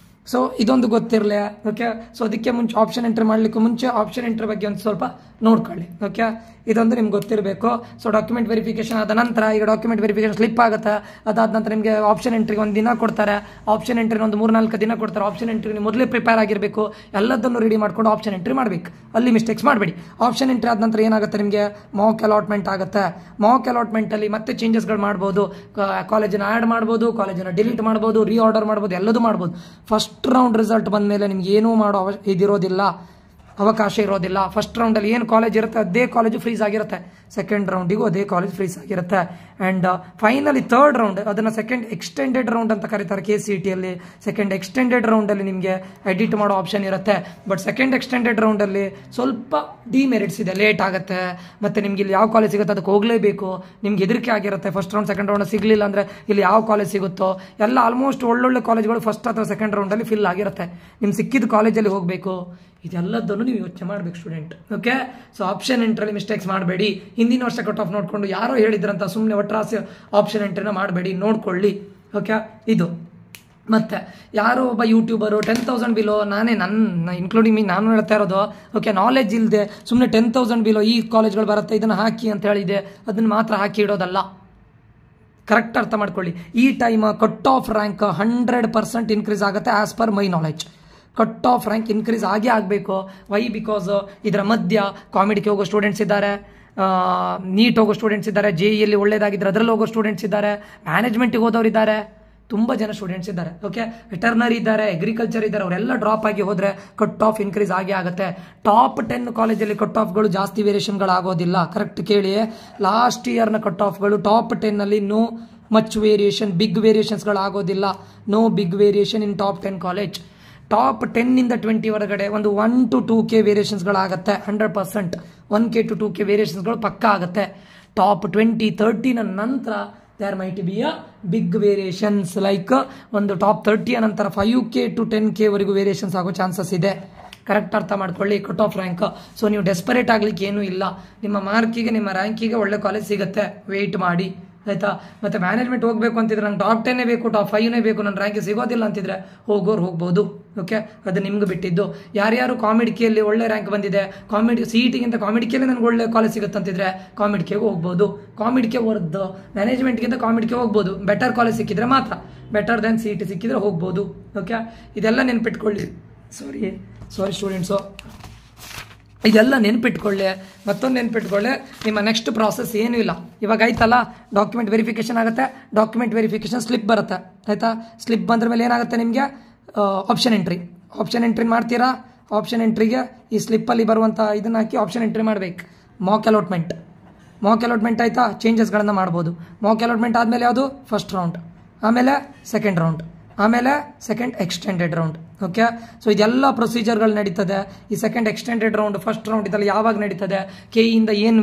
ಸೊ ಇದೊಂದು ಗೊತ್ತಿರಲಿ. ಓಕೆ, ಸೊ ಅದಕ್ಕೆ ಮುಂಚೆ ಆಪ್ಷನ್ ಎಂಟ್ರಿ ಮಾಡಲಿಕ್ಕೆ ಮುಂಚೆ ಆಪ್ಷನ್ ಎಂಟ್ರಿ ಬಗ್ಗೆ ಒಂದು ಸ್ವಲ್ಪ ನೋಡ್ಕೊಳ್ಳಿ. ಓಕೆ, ಇದೊಂದು ನಿಮ್ಗೆ ಗೊತ್ತಿರಬೇಕು. ಸೊ ಡಾಕ್ಯುಮೆಂಟ್ ವೆರಿಫಿಕೇಶನ್ ಆದ ನಂತರ ಈಗ ಡಾಕ್ಯುಮೆಂಟ್ ವೆರಿಫಿಕೇಶನ್ ಸ್ಲಿಪ್ ಆಗುತ್ತೆ. ಅದಾದ ನಂತರ ನಿಮಗೆ ಆಪ್ಷನ್ ಎಂಟ್ರಿಗೆ ಒಂದು ದಿನ ಕೊಡ್ತಾರೆ. ಆಪ್ಷನ್ ಎಂಟ್ರಿ ಒಂದು 3-4 ದಿನ ಕೊಡ್ತಾರೆ. ಆಪ್ಷನ್ ಎಂಟ್ರಿ ಮೊದಲೇ ಪ್ರಿಪೇರ್ ಆಗಿರಬೇಕು. ಎಲ್ಲದನ್ನು ರೆಡಿ ಮಾಡ್ಕೊಂಡು ಆಪ್ಷನ್ ಎಂಟ್ರಿ ಮಾಡಬೇಕು. ಅಲ್ಲಿ ಮಿಸ್ಟೇಕ್ಸ್ ಮಾಡಬೇಡಿ. ಆಪ್ಷನ್ ಎಂಟ್ರಿ ಆದ ನಂತರ ಏನಾಗುತ್ತೆ ನಿಮಗೆ ಮಾಕ್ ಅಲಾಟ್ಮೆಂಟ್ ಆಗುತ್ತೆ. ಮಾಕ್ ಅಲಾಟ್ಮೆಂಟ್ ಅಲ್ಲಿ ಮತ್ತೆ ಚೇಂಜಸ್ಗಳು ಮಾಡ್ಬೋದು. ಕಾಲೇಜನ್ನು ಆ್ಯಡ್ ಮಾಡ್ಬೋದು, ಕಾಲೇಜನ್ನು ಡಿಲೀಟ್ ಮಾಡ್ಬೋದು, ರೀಆರ್ಡರ್ ಮಾಡ್ಬೋದು, ಎಲ್ಲದೂ ಮಾಡ್ಬೋದು. ಫಸ್ಟ್ ರೌಂಡ್ ರಿಸಲ್ಟ್ ಬಂದ ಮೇಲೆ ನಿಮ್ಗೆ ಏನೂ ಮಾಡೋ ಇದಿರೋದಿಲ್ಲ, ಅವಕಾಶ ಇರೋದಿಲ್ಲ. ಫಸ್ಟ್ ರೌಂಡಲ್ಲಿ ಏನು ಕಾಲೇಜ್ ಇರುತ್ತೆ ಅದೇ ಕಾಲೇಜು ಫ್ರೀಸ್ ಆಗಿರುತ್ತೆ. ಸೆಕೆಂಡ್ ರೌಂಡಿಗೂ ಅದೇ ಕಾಲೇಜ್ ಫ್ರೀಸ್ ಆಗಿರುತ್ತೆ. ಆ್ಯಂಡ್ ಫೈನಲಿ ಥರ್ಡ್ ರೌಂಡ್ ಅದನ್ನು ಸೆಕೆಂಡ್ ಎಕ್ಸ್ಟೆಂಡೆಡ್ ರೌಂಡ್ ಅಂತ ಕರೀತಾರೆ KCETಯಲ್ಲಿ. ಸೆಕೆಂಡ್ ಎಕ್ಸ್ಟೆಂಡೆಡ್ ರೌಂಡಲ್ಲಿ ನಿಮಗೆ ಎಡಿಟ್ ಮಾಡೋ ಆಪ್ಷನ್ ಇರುತ್ತೆ. ಬಟ್ ಸೆಕೆಂಡ್ ಎಕ್ಸ್ಟೆಂಡೆಡ್ ರೌಂಡಲ್ಲಿ ಸ್ವಲ್ಪ ಡಿಮೆರಿಟ್ಸ್ ಇದೆ, ಲೇಟ್ ಆಗುತ್ತೆ. ಮತ್ತು ನಿಮ್ಗೆ ಇಲ್ಲಿ ಯಾವ ಕಾಲೇಜ್ ಸಿಗುತ್ತೆ ಅದಕ್ಕೆ ಹೋಗಲೇಬೇಕು. ನಿಮ್ಗೆ ಹೆದರಿಕೆ ಆಗಿರುತ್ತೆ ಫಸ್ಟ್ ರೌಂಡ್ ಸೆಕೆಂಡ್ ರೌಂಡ್ ಸಿಗಲಿಲ್ಲ ಅಂದರೆ ಇಲ್ಲಿ ಯಾವ ಕಾಲೇಜ್ ಸಿಗುತ್ತೋ. ಎಲ್ಲ ಆಲ್ಮೋಸ್ಟ್ ಒಳ್ಳೊಳ್ಳೆ ಕಾಲೇಜ್ಗಳು ಫಸ್ಟ್ ಅಥವಾ ಸೆಕೆಂಡ್ ರೌಂಡಲ್ಲಿ ಫಿಲ್ ಆಗಿರುತ್ತೆ. ನಿಮ್ಗೆ ಸಿಕ್ಕಿದ ಕಾಲೇಜಲ್ಲಿ ಹೋಗಬೇಕು. ಇದೆಲ್ಲದನ್ನು ನೀವು ಯೋಚನೆ ಮಾಡಬೇಕು ಸ್ಟೂಡೆಂಟ್. ಓಕೆ, ಸೊ ಆಪ್ಷನ್ ಎಂಟ್ರಲ್ಲಿ ಮಿಸ್ಟೇಕ್ಸ್ ಮಾಡಬೇಡಿ. ಹಿಂದಿನ ವರ್ಷ ಕಟ್ ಆಫ್ ನೋಡಿಕೊಂಡು ಯಾರೋ ಹೇಳಿದ್ರಂತ ಸುಮ್ಮನೆ ಒಟ್ರಾಸಿ ಆಪ್ಷನ್ ಎಂಟ್ರಿನ ಮಾಡಬೇಡಿ, ನೋಡ್ಕೊಳ್ಳಿ. ಓಕೆ, ಇದು ಮತ್ತೆ ಯಾರೋ ಒಬ್ಬ ಯೂಟ್ಯೂಬರು 10,000 ಬಿಲೋ, ನನ್ನ ಇನ್ಕ್ಲೂಡಿಂಗ್ ಮೀ ನಾನು ಹೇಳ್ತಾ ಇರೋದು. ಓಕೆ, ನಾಲೆಜ್ ಇಲ್ಲದೆ ಸುಮ್ಮನೆ 10,000 ಬಿಲೋ ಈ ಕಾಲೇಜ್ಗಳು ಬರುತ್ತೆ ಇದನ್ನು ಹಾಕಿ ಅಂತ ಹೇಳಿದೆ ಅದನ್ನು ಮಾತ್ರ ಹಾಕಿ ಇಡೋದಲ್ಲ. ಕರೆಕ್ಟ್ ಅರ್ಥ ಮಾಡ್ಕೊಳ್ಳಿ. ಈ time cut off rank 100% increase ಆಗುತ್ತೆ as per my knowledge. Cut off rank increase ಆಗೇ ಆಗಬೇಕು. ವೈ? ಬಿಕಾಸ್ ಇದರ ಮಧ್ಯ ಕಾಮಿಡಿಗೆ ಹೋಗೋ ಸ್ಟೂಡೆಂಟ್ಸ್ ಇದ್ದಾರೆ, ನೀಟ್ ಹೋಗೋ ಸ್ಟೂಡೆಂಟ್ಸ್ ಇದ್ದಾರೆ, JEಯಲ್ಲಿ ಒಳ್ಳೇದಾಗಿದ್ದರೆ ಅದರಲ್ಲಿ ಹೋಗೋ ಸ್ಟೂಡೆಂಟ್ಸ್ ಇದ್ದಾರೆ, ಮ್ಯಾನೇಜ್ಮೆಂಟಿಗೆ ಹೋದವ್ರು ಇದ್ದಾರೆ, ತುಂಬ ಜನ ಸ್ಟೂಡೆಂಟ್ಸ್ ಇದ್ದಾರೆ. ಓಕೆ, ವೆಟರ್ನರಿ ಇದ್ದಾರೆ, ಅಗ್ರಿಕಲ್ಚರ್ ಇದ್ದಾರೆ, ಅವರೆಲ್ಲ ಡ್ರಾಪ್ ಆಗಿ ಹೋದರೆ ಕಟ್ ಆಫ್ ಇನ್ಕ್ರೀಸ್ ಆಗೇ ಆಗುತ್ತೆ. ಟಾಪ್ 10 ಕಾಲೇಜಲ್ಲಿ ಕಟ್ ಆಫ್ಗಳು ಜಾಸ್ತಿ ವೇರಿಯೇಷನ್ಗಳು ಆಗೋದಿಲ್ಲ. ಕರೆಕ್ಟ್ ಕೇಳಿ, ಲಾಸ್ಟ್ ಇಯರ್ನ ಕಟ್ ಆಫ್ಗಳು ಟಾಪ್ 10ನಲ್ಲಿ ನೋ ಮಚ್ ವೇರಿಯೇಷನ್, ಬಿಗ್ ವೇರಿಯೇಷನ್ಸ್ಗಳು ಆಗೋದಿಲ್ಲ. No big variation in top 10 college. Top 10 20 ಹೊರಗಡೆ ಒಂದು 1 to 2K ವೇರಿಯೇಷನ್ಸ್ಗಳಾಗುತ್ತೆ. 100% 1K to 2K ವೇರಿಯೇಷನ್ಸ್ಗಳು ಪಕ್ಕ ಆಗುತ್ತೆ. ಟಾಪ್ 20 30 ನಂತರ there might be a big variations, like ಒಂದು ಟಾಪ್ 30 ನಂತರ 5K to 10K ವರೆಗೂ ವೇರಿಯೇಷನ್ಸ್ ಆಗೋ ಚಾನ್ಸಸ್ ಇದೆ. ಕರೆಕ್ಟ್ ಅರ್ಥ ಮಾಡ್ಕೊಳ್ಳಿ ಕಟ್ ಆಫ್ ರ್ಯಾಂಕ್. ಸೊ ನೀವು ಡೆಸ್ಪರೇಟ್ ಆಗ್ಲಿಕ್ಕೆ ಏನೂ ಇಲ್ಲ. ನಿಮ್ಮ ಮಾರ್ಕಿಗೆ ನಿಮ್ಮ ರ್ಯಾಂಕಿಗೆ ಒಳ್ಳೆ ಕಾಲೇಜ್ ಸಿಗುತ್ತೆ, ವೆಯ್ಟ್ ಮಾಡಿ, ಆಯ್ತಾ. ಮತ್ತೆ ಮ್ಯಾನೇಜ್ಮೆಂಟ್ ಹೋಗಬೇಕು ಅಂತಿದ್ರೆ ನಂಗೆ ಟಾಪ್ 10 ಬೇಕು, ಟಾಪ್ 5 ಬೇಕು, ನನ್ನ ರ್ಯಾಂಕಿಗೆ ಸಿಗೋದಿಲ್ಲ ಅಂತಿದ್ರೆ ಹೋಗೋರು ಹೋಗ್ಬೋದು. ಓಕೆ, ಅದು ನಿಮ್ಗೆ ಬಿಟ್ಟಿದ್ದು. ಯಾರ್ಯಾರು ಕಾಮಿಡಿಕೆಯಲ್ಲಿ ಒಳ್ಳೆ ರ್ಯಾಂಕ್ ಬಂದಿದೆ, CETಗಿಂತ ಕಾಮಿಡಿಕೆಯಲ್ಲಿ ನನಗೆ ಒಳ್ಳೆ ಕಾಲೇಜ್ ಸಿಗುತ್ತೆ ಅಂತಿದ್ರೆ ಕಾಮಿಡಿಕೆಗೆ ಹೋಗ್ಬೋದು. ಕಾಮಿಡಿಕೆ ಹೊರದ್ದು ಮ್ಯಾನೇಜ್ಮೆಂಟ್ಗಿಂತ ಕಾಮಿಡಿಕೆ ಹೋಗ್ಬೋದು. ಬೆಟರ್ ಕಾಲೇಜ್ ಸಿಕ್ಕಿದ್ರೆ ಮಾತ್ರ, ಬೆಟರ್ ದೆನ್ CET ಸಿಕ್ಕಿದ್ರೆ ಹೋಗ್ಬೋದು. ಓಕೆ, ಇದೆಲ್ಲ ನೆನ್ಪಿಟ್ಕೊಳ್ಳಿ. ಸಾರಿ ಸ್ಟೂಡೆಂಟ್ಸು, ಇದೆಲ್ಲ ನೆನ್ಪಿಟ್ಕೊಳ್ಳಿ. ಮತ್ತೊಂದು ನೆನ್ಪಿಟ್ಕೊಳ್ಳಿ, ನಿಮ್ಮ ನೆಕ್ಸ್ಟ್ ಪ್ರಾಸೆಸ್ ಏನೂ ಇಲ್ಲ. ಇವಾಗ ಆಯ್ತಲ್ಲ, ಡಾಕ್ಯುಮೆಂಟ್ ವೆರಿಫಿಕೇಶನ್ ಆಗುತ್ತೆ, ಡಾಕ್ಯುಮೆಂಟ್ ವೆರಿಫಿಕೇಶನ್ ಸ್ಲಿಪ್ ಬರುತ್ತೆ, ಆಯ್ತಾ. ಸ್ಲಿಪ್ ಬಂದ್ರ ಮೇಲೆ ಏನಾಗುತ್ತೆ ನಿಮಗೆ ಆಪ್ಷನ್ ಎಂಟ್ರಿ ಮಾಡ್ತೀರಾ. ಆಪ್ಷನ್ ಎಂಟ್ರಿಗೆ ಈ ಸ್ಲಿಪ್ಪಲ್ಲಿ ಬರುವಂಥ ಇದನ್ನ ಹಾಕಿ ಆಪ್ಷನ್ ಎಂಟ್ರಿ ಮಾಡಬೇಕು. ಮಾಕ್ ಅಲಾಟ್ಮೆಂಟ್ ಆಯ್ತಾ, ಚೇಂಜಸ್ಗಳನ್ನು ಮಾಡ್ಬೋದು. ಮಾಕ್ ಅಲಾಟ್ಮೆಂಟ್ ಆದಮೇಲೆ ಯಾವುದು? ಫಸ್ಟ್ ರೌಂಡ್, ಆಮೇಲೆ ಸೆಕೆಂಡ್ ರೌಂಡ್, ಆಮೇಲೆ second extended round. Okay, so ಇದೆಲ್ಲ ಪ್ರೊಸೀಜರ್ಗಳು ನಡೀತದೆ. ಈ second extended round, first round ಇದೆಲ್ಲ ಯಾವಾಗ ನಡೀತದೆ? KEಯಿಂದ ಏನು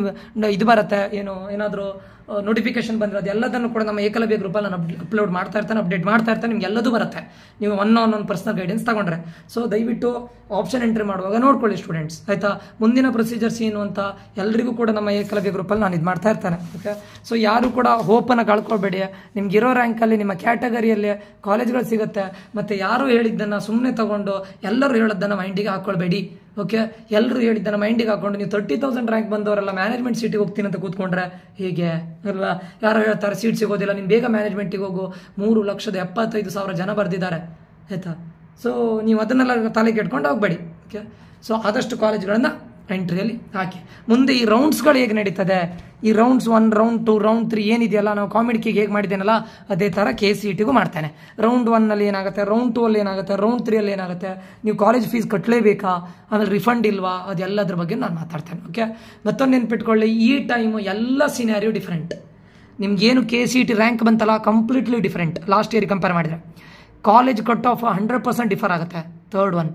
ಇದು ಬರುತ್ತೆ, ಏನಾದರೂ ನೋಟಿಫಿಕೇಶನ್ ಬಂದ್ರೆ ಅದೆಲ್ಲದನ್ನು ಕೂಡ ನಮ್ಮ ಏಕಲವ್ಯ ಗ್ರೂಪಲ್ಲಿ ನಾನು ಅಪ್ಲೋಡ್ ಮಾಡ್ತಾ ಇರ್ತಾನೆ, ಅಪ್ಡೇಟ್ ಮಾಡ್ತಾ ಇರ್ತಾನೆ. ನಿಮ್ಗೆ ಎಲ್ಲದೂ ಬರುತ್ತೆ ನೀವು ಒನ್ ಪರ್ಸನಲ್ ಗೈಡೆನ್ಸ್ ತಗೊಂಡ್ರೆ. ಸೊ ದಯವಿಟ್ಟು ಆಪ್ಷನ್ ಎಂಟ್ರಿ ಮಾಡುವಾಗ ನೋಡ್ಕೊಳ್ಳಿ ಸ್ಟೂಡೆಂಟ್ಸ್, ಆಯ್ತಾ. ಮುಂದಿನ ಪ್ರೊಸೀಜರ್ಸ್ ಏನು ಅಂತ ಎಲ್ರಿಗೂ ಕೂಡ ನಮ್ಮ ಏಕಲವ್ಯ ಗ್ರೂಪಲ್ಲಿ ನಾನು ಇದು ಮಾಡ್ತಾ ಇರ್ತಾನೆ. ಓಕೆ, ಸೊ ಯಾರು ಕೂಡ ಹೋಪನ್ನು ಕಳ್ಕೊಳ್ಬೇಡಿ. ನಿಮ್ಗಿರೋ ರ್ಯಾಂಕಲ್ಲಿ ನಿಮ್ಮ ಕ್ಯಾಟಗರಿಯಲ್ಲಿ ಕಾಲೇಜ್ಗಳು ಸಿಗುತ್ತೆ. ಮತ್ತು ಯಾರು ಹೇಳಿದ್ದನ್ನು ಸುಮ್ಮನೆ ತಗೊಂಡು ಎಲ್ಲರೂ ಹೇಳೋದನ್ನು ಮೈಂಡಿಗೆ ಹಾಕ್ಕೊಳ್ಬೇಡಿ. ಓಕೆ, ಎಲ್ಲರೂ ಹೇಳಿದ್ದನ್ನು ಮೈಂಡಿಗೆ ಹಾಕೊಂಡು ನೀವು 30,000 ರ್ಯಾಂಕ್ ಬಂದವರೆಲ್ಲ ಮ್ಯಾನೇಜ್ಮೆಂಟ್ ಸೀಟಿಗೆ ಹೋಗ್ತೀನಿ ಅಂತ ಕೂತ್ಕೊಂಡ್ರೆ ಹೀಗೆ ಅಲ್ಲ. ಯಾರೋ ಹೇಳ್ತಾರೆ ಸೀಟ್ ಸಿಗೋದಿಲ್ಲ, ನೀನು ಬೇಗ ಮ್ಯಾನೇಜ್ಮೆಂಟಿಗೆ ಹೋಗು, 3,75,000 ಜನ ಬರೆದಿದ್ದಾರೆ, ಆಯ್ತಾ. ಸೊ ನೀವು ಅದನ್ನೆಲ್ಲ ತಲೆಗೆ ಇಟ್ಕೊಂಡು ಹೋಗ್ಬೇಡಿ. ಓಕೆ, ಸೊ ಆದಷ್ಟು ಕಾಲೇಜ್ಗಳನ್ನು ಎಂಟ್ರಿಯಲ್ಲಿ ಹಾಕಿ. ಮುಂದೆ ಈ ರೌಂಡ್ಸ್ಗಳು ಹೇಗೆ ನಡೀತದೆ, ಈ ರೌಂಡ್ಸ್ 1, ರೌಂಡ್ 2, ರೌಂಡ್ 3 ಏನಿದೆಯಲ್ಲ, ನಾವು ಕಾಮಿಡಿಗೆ ಹೇಗೆ ಮಾಡಿದ್ದೇನಲ್ಲ ಅದೇ ಥರ KCETಗೂ ಮಾಡ್ತೇನೆ. ರೌಂಡ್ 1 ಏನಾಗುತ್ತೆ, ರೌಂಡ್ 2 ಏನಾಗುತ್ತೆ, ರೌಂಡ್ 3 ಏನಾಗುತ್ತೆ, ನೀವು ಕಾಲೇಜ್ ಫೀಸ್ ಕಟ್ಟಲೇಬೇಕಾ, ಆಮೇಲೆ ರಿಫಂಡ್ ಇಲ್ವಾ, ಅದೆಲ್ಲದ್ರ ಬಗ್ಗೆ ನಾನು ಮಾತಾಡ್ತೇನೆ. ಓಕೆ, ಮತ್ತೊಂದು ನೆನ್ಪಿಟ್ಕೊಳ್ಳಿ, ಈ ಟೈಮು ಎಲ್ಲ ಸಿನಾರಿಯೋ ಡಿಫ್ರೆಂಟ್. ನಿಮ್ಗೇನು KCET ರ್ಯಾಂಕ್ ಬಂತಲ್ಲ completely different last year compare ಮಾಡಿದರೆ. ಕಾಲೇಜ್ ಕಟ್ ಆಫ್ 100% ಡಿಫರ್ ಆಗುತ್ತೆ. ಥರ್ಡ್ ಒನ್,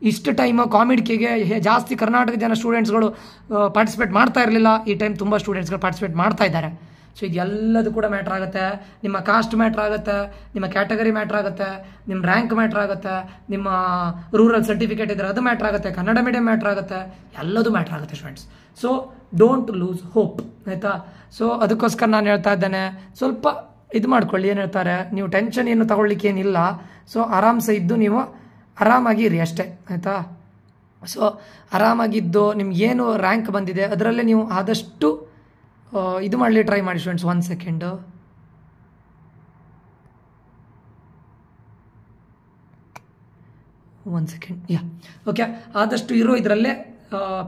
ಇಷ್ಟು ಟೈಮು ಕಾಮಿಡಿಗೆ ಜಾಸ್ತಿ ಕರ್ನಾಟಕ ಜನ ಸ್ಟೂಡೆಂಟ್ಸ್ಗಳು ಪಾರ್ಟಿಸಿಪೇಟ್ ಮಾಡ್ತಾ ಇರಲಿಲ್ಲ. ಈ ಟೈಮ್ ತುಂಬ ಸ್ಟೂಡೆಂಟ್ಸ್ಗಳು ಪಾರ್ಟಿಸಿಪೇಟ್ ಮಾಡ್ತಾ ಇದ್ದಾರೆ. ಸೊ ಇದೆಲ್ಲದು ಕೂಡ ಮ್ಯಾಟ್ರ್ ಆಗುತ್ತೆ. ನಿಮ್ಮ ಕಾಸ್ಟ್ ಮ್ಯಾಟ್ರ್ ಆಗುತ್ತೆ, ನಿಮ್ಮ ಕ್ಯಾಟಗರಿ ಮ್ಯಾಟ್ರ್ ಆಗುತ್ತೆ, ನಿಮ್ಮ ರ್ಯಾಂಕ್ ಮ್ಯಾಟ್ರ್ ಆಗುತ್ತೆ, ನಿಮ್ಮ ರೂರಲ್ ಸರ್ಟಿಫಿಕೇಟ್ ಇದ್ದರೆ ಅದು ಮ್ಯಾಟ್ರ್ ಆಗುತ್ತೆ, ಕನ್ನಡ ಮೀಡಿಯಂ ಮ್ಯಾಟ್ರ್ ಆಗುತ್ತೆ, ಎಲ್ಲದೂ ಮ್ಯಾಟ್ರ್ ಆಗುತ್ತೆ students. So don't lose hope, ಆಯಿತಾ. ಸೊ ಅದಕ್ಕೋಸ್ಕರ ನಾನು ಹೇಳ್ತಾ ಇದ್ದೇನೆ, ಸ್ವಲ್ಪ ಇದು ಮಾಡ್ಕೊಳ್ಳಿ. ಏನು ಹೇಳ್ತಾರೆ, ನೀವು ಟೆನ್ಷನ್ ಏನು ತಗೊಳ್ಳಿಕ್ಕೆ ಏನಿಲ್ಲ. ಸೊ ಆರಾಮ್ಸೆ ಇದ್ದು ನೀವು ಆರಾಮಾಗಿರಿ ಅಷ್ಟೇ, ಆಯಿತಾ. ಸೊ ಆರಾಮಾಗಿದ್ದು ನಿಮ್ಗೇನು ರ್ಯಾಂಕ್ ಬಂದಿದೆ ಅದರಲ್ಲೇ ನೀವು ಆದಷ್ಟು ಇದು ಮಾಡಲಿ ಟ್ರೈ ಮಾಡಿ ಸ್ಟೂಡೆಂಟ್ಸ್. 1 ಸೆಕೆಂಡು, ಯಾ ಓಕೆ. ಆದಷ್ಟು ಇರೋ ಇದರಲ್ಲೇ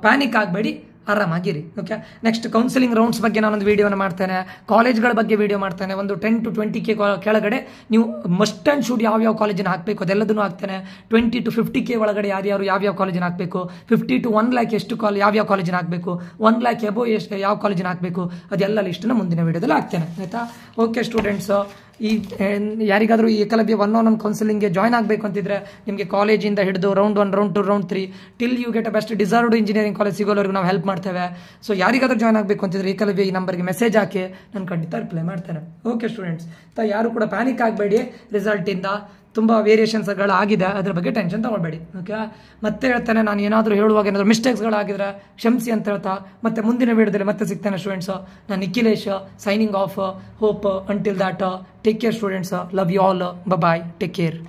ಪ್ಯಾನಿಕ್ ಆಗಬೇಡಿ, ಆರಾಮಾಗಿರಿ. ಓಕೆ, ನೆಕ್ಸ್ಟ್ ಕೌನ್ಸಿಲಿಂಗ್ ರೌಂಡ್ಸ್ ಬಗ್ಗೆ ನಾನೊಂದು ವೀಡಿಯೋನ ಮಾಡ್ತೇನೆ, ಕಾಲೇಜ್ಗಳ ಬಗ್ಗೆ ವೀಡಿಯೋ ಮಾಡ್ತೇನೆ. ಒಂದು 10 to 20K ಕೆಳಗಡೆ ನೀವು ಮಸ್ಟ್ ಆ್ಯಂಡ್ ಶುಡ್ ಯಾವ್ಯಾವ ಕಾಲೇಜಿನ ಹಾಕಬೇಕು ಅದೆಲ್ಲದನ್ನು ಹಾಕ್ತೇನೆ. 20 to 50K ಒಳಗಡೆ ಯಾವ್ಯಾವ ಕಾಲೇಜಿನ ಹಾಕಬೇಕು, 50 to 1 lakh ಎಷ್ಟು ಯಾವ್ಯಾವ ಕಾಲೇಜಿನ ಹಾಕಬೇಕು, 1 lakh ಎಬೋ ಎಷ್ಟು ಯಾವ ಕಾಲೇಜಿನ ಹಾಕಬೇಕು, ಅದೆಲ್ಲ ಲಿಸ್ಟನ್ನು ಮುಂದಿನ ವೀಡಿಯೋದಲ್ಲಿ ಹಾಕ್ತೇನೆ, ಆಯಿತಾ. ಓಕೆ ಸ್ಟೂಡೆಂಟ್ಸು, ಈ ಯಾರಿಗಾದರೂ ಈ ಏಕಲವ್ಯ 1-on-1 ಕೌನ್ಸಿಲಿಂಗ್ಗೆ ಜಾಯ್ನ್ ಆಗಬೇಕು ಅಂತಿದ್ರೆ ನಿಮಗೆ ಕಾಲೇಜಿಂದ ಹಿಡಿದು round 1, round 2, round 3 till you get a best deserved engineering college ಸಿಗೋವರೆಗೂ ನಾವು ಹೆಲ್ಪ್ ಮಾಡ್ತೇವೆ. ಸೊ ಯಾರಿಗಾದರೂ ಜಾಯ್ನ್ ಆಗಬೇಕು ಅಂತಿದ್ರೆ ಏಕಲವ್ಯ ಈ ನಂಬರ್ಗೆ ಮೆಸೇಜ್ ಹಾಕಿ, ನಾನು ಖಂಡಿತ ರಿಪ್ಲೈ ಮಾಡ್ತೇನೆ. ಓಕೆ ಸ್ಟೂಡೆಂಟ್ಸ್, ಯಾರು ಕೂಡ ಪ್ಯಾನಿಕ್ ಆಗಬೇಡಿ. ರಿಸಲ್ಟಿಂದ ತುಂಬ ವೇರಿಯೇಷನ್ಸ್ಗಳು ಆಗಿದೆ, ಅದ್ರ ಬಗ್ಗೆ ಟೆನ್ಷನ್ ತಗೊಳ್ಬೇಡಿ. ಓಕೆ, ಮತ್ತೆ ಹೇಳ್ತೇನೆ, ನಾನು ಏನಾದರೂ ಹೇಳುವಾಗ ಏನಾದರೂ ಮಿಸ್ಟೇಕ್ಸ್ಗಳಾಗಿದ್ರೆ ಕ್ಷಮಿಸಿ ಅಂತ ಹೇಳ್ತಾ ಮತ್ತೆ ಮುಂದಿನ ವೀಡಿಯೋದಲ್ಲಿ ಮತ್ತೆ ಸಿಗ್ತೇನೆ ಸ್ಟೂಡೆಂಟ್ಸ್. ನಾನು Nikhilesh, signing off. Hope until that, take care students, love you all, bye, take care.